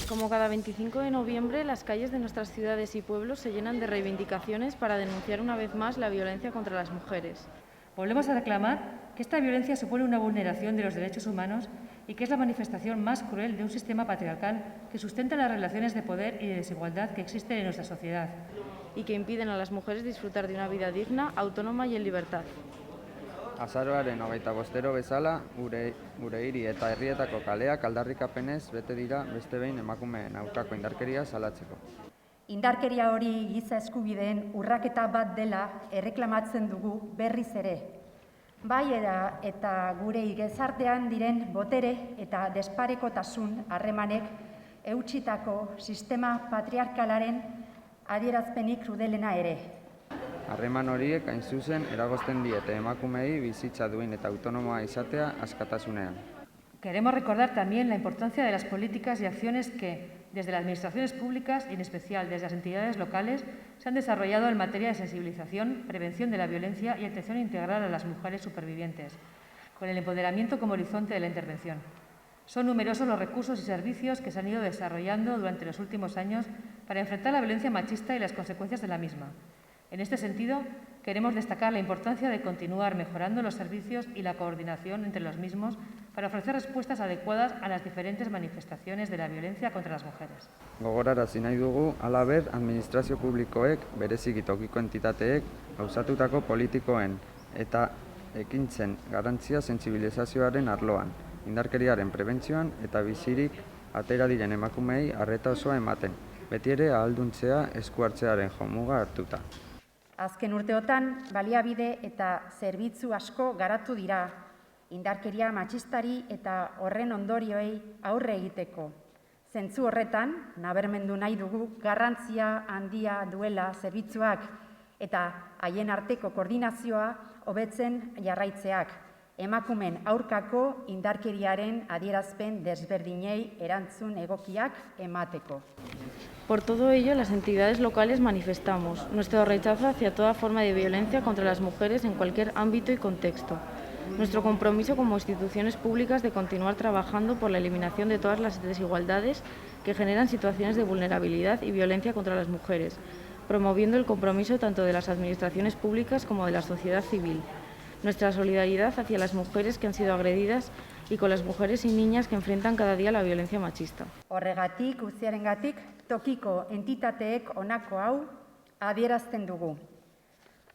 Como cada 25 de noviembre, las calles de nuestras ciudades y pueblos se llenan de reivindicaciones para denunciar una vez más la violencia contra las mujeres. Volvemos a reclamar que esta violencia supone una vulneración de los derechos humanos y que es la manifestación más cruel de un sistema patriarcal que sustenta las relaciones de poder y de desigualdad que existen en nuestra sociedad. Y que impiden a las mujeres disfrutar de una vida digna, autónoma y en libertad. Azaroaren 25 bezala, gure hiri eta herrietako kaleak aldarrikapenez bete dira beste behin emakumeen aurkako indarkeria salatzeko. Indarkeria hori giza eskubideen urraketa bat dela erreklamatzen dugu berriz ere. Bai eta gure gizartean diren botere eta desparekotasun harremanek eutsitako sistema patriarkalaren adierazpenik krudelena ere. Harreman horiek hain zuzen eragozten diete emakumeei bizitza duin eta autonomoa izatea askatasunean. Queremos recordar también la importancia de las políticas y acciones que, desde las administraciones públicas y en especial desde las entidades locales, se han desarrollado en materia de sensibilización, prevención de la violencia y atención integral a las mujeres supervivientes, con el empoderamiento como horizonte de la intervención. Son numerosos los recursos y servicios que se han ido desarrollando durante los últimos años para enfrentar la violencia machista y las consecuencias de la misma. En este sentido, queremos destacar la importancia de continuar mejorando los servicios y la coordinación entre los mismos para ofrecer respuestas adecuadas a las diferentes manifestaciones de la violencia contra las mujeres. Gogorarazi nahi dugu, halaber, administrazio publikoek, bereziki tokiko entitateek, gauzatutako politikoen eta ekintzen garrantzia sentsibilizazioaren arloan, indarkeriaren prebentzioan eta bizirik atera diren emakumeei arreta osoa ematen, beti ere ahalduntzea esku hartzearen jomuga hartuta. Azken urteotan, baliabide eta zerbitzu asko garatu dira, indarkeria matxistari eta horren ondorioei aurre egiteko. Zentzu horretan, nabarmendu nahi dugu garrantzia handia duela zerbitzuak eta haien arteko koordinazioa hobetzen jarraitzeak, emakumeen aurkako indarkeriaren adierazpen desberdinei erantzun egokiak emateko. Por todo ello, las entidades locales manifestamos nuestro rechazo hacia toda forma de violencia contra las mujeres en cualquier ámbito y contexto. Nuestro compromiso como instituciones públicas de continuar trabajando por la eliminación de todas las desigualdades que generan situaciones de vulnerabilidad y violencia contra las mujeres, promoviendo el compromiso tanto de las administraciones públicas como de la sociedad civil. Nuestra solidaridad hacia las mujeres que han sido agredidas y con las mujeres y niñas que enfrentan cada día la violencia machista. Horregatik, guztiarengatik, tokiko entitateek honako hau adierazten dugu.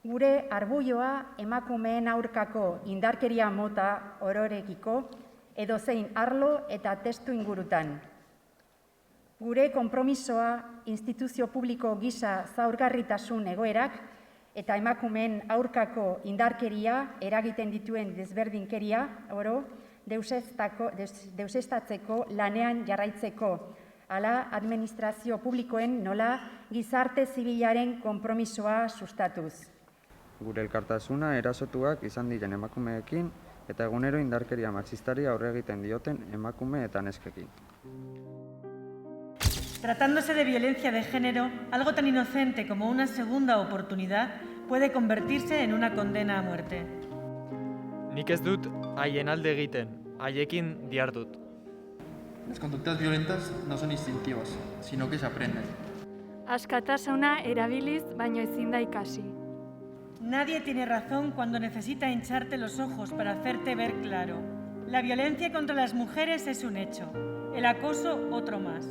Gure arbuioa emakumeen aurkako indarkeria mota ororekiko edozein arlo eta testu ingurutan. Gure konpromisoa instituzio publiko gisa zaurgarritasun egoerak eta emakumeen aurkako indarkeria eragiten dituen desberdinkeria oro deuseztatzeko lanean jarraitzeko, hala administrazio publikoen nola gizarte zibilaren konpromisoa sustatuz. Gure elkartasuna erasotuak izan diren emakumeekin eta egunero indarkeria matxistari aurre egiten dioten emakume eta neskekin. Tratándose de violencia de género, algo tan inocente como una segunda oportunidad puede convertirse en una condena a muerte. Nik ez dut haien alde egiten, haiekin dihardut. Las conductas violentas no son instintivas, sino que se aprenden. Askatasuna erabiliz, baino ezin da ikasi. Nadie tiene razón cuando necesita hincharte los ojos para hacerte ver claro. La violencia contra las mujeres es un hecho, el acoso otro más.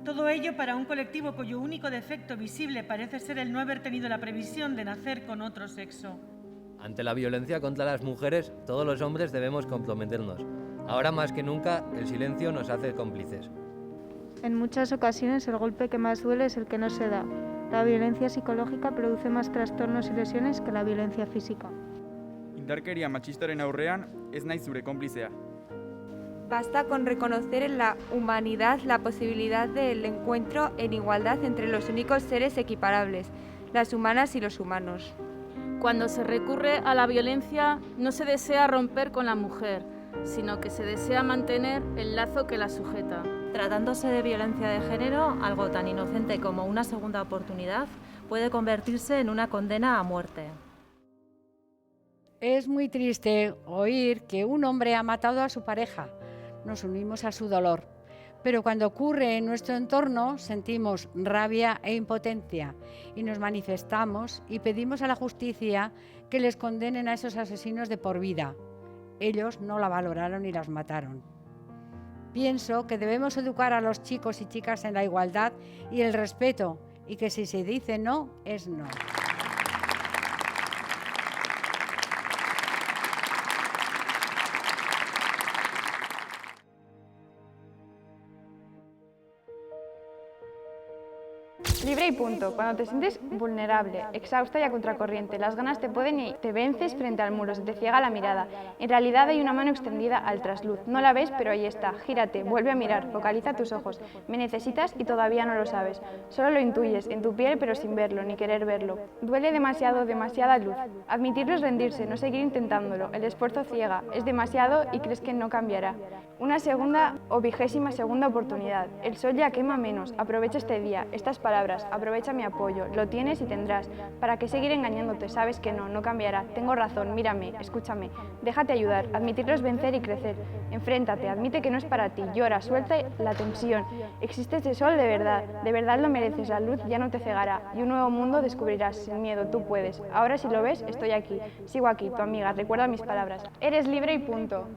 Todo ello para un colectivo cuyo único defecto visible parece ser el no haber tenido la previsión de nacer con otro sexo. Ante la violencia contra las mujeres, todos los hombres debemos comprometernos. Ahora más que nunca, el silencio nos hace cómplices. En muchas ocasiones el golpe que más duele es el que no se da. La violencia psicológica produce más trastornos y lesiones que la violencia física. Indarkeria matxistaren aurrean ez naiz zure konplizea. Basta con reconocer en la humanidad la posibilidad del encuentro en igualdad entre los únicos seres equiparables, las humanas y los humanos. Cuando se recurre a la violencia, no se desea romper con la mujer, sino que se desea mantener el lazo que la sujeta. Tratándose de violencia de género, algo tan inocente como una segunda oportunidad puede convertirse en una condena a muerte. Es muy triste oír que un hombre ha matado a su pareja. Nos unimos a su dolor, Pero cuando ocurre en nuestro entorno sentimos rabia e impotencia y nos manifestamos y pedimos a la justicia que les condenen a esos asesinos de por vida. Ellos no la valoraron y las mataron. Pienso que debemos educar a los chicos y chicas en la igualdad y el respeto, y que si se dice no, es no. Libre y punto. Cuando te sientes vulnerable, exhausta y a contracorriente, las ganas te pueden y te vences frente al muro, se te ciega la mirada. En realidad hay una mano extendida al trasluz. No la ves, pero ahí está. Gírate, vuelve a mirar, focaliza tus ojos. Me necesitas y todavía no lo sabes. Solo lo intuyes, en tu piel, pero sin verlo, ni querer verlo. Duele demasiado, demasiada luz. Admitirlo es rendirse, no seguir intentándolo. El esfuerzo ciega. Es demasiado y crees que no cambiará. Una segunda o 22ª oportunidad. El sol ya quema menos. Aprovecha este día, estas palabras. Aprovecha mi apoyo. Lo tienes y tendrás. ¿Para qué seguir engañándote? Sabes que no cambiará. Tengo razón, mírame, escúchame. Déjate ayudar. Admitirlo es vencer y crecer. Enfréntate, admite que no es para ti. Llora, suelta la tensión. Existe ese sol de verdad lo mereces. La luz ya no te cegará y un nuevo mundo descubrirás. Sin miedo, tú puedes. Ahora si lo ves, estoy aquí. Sigo aquí, tu amiga. Recuerda mis palabras. Eres libre y punto.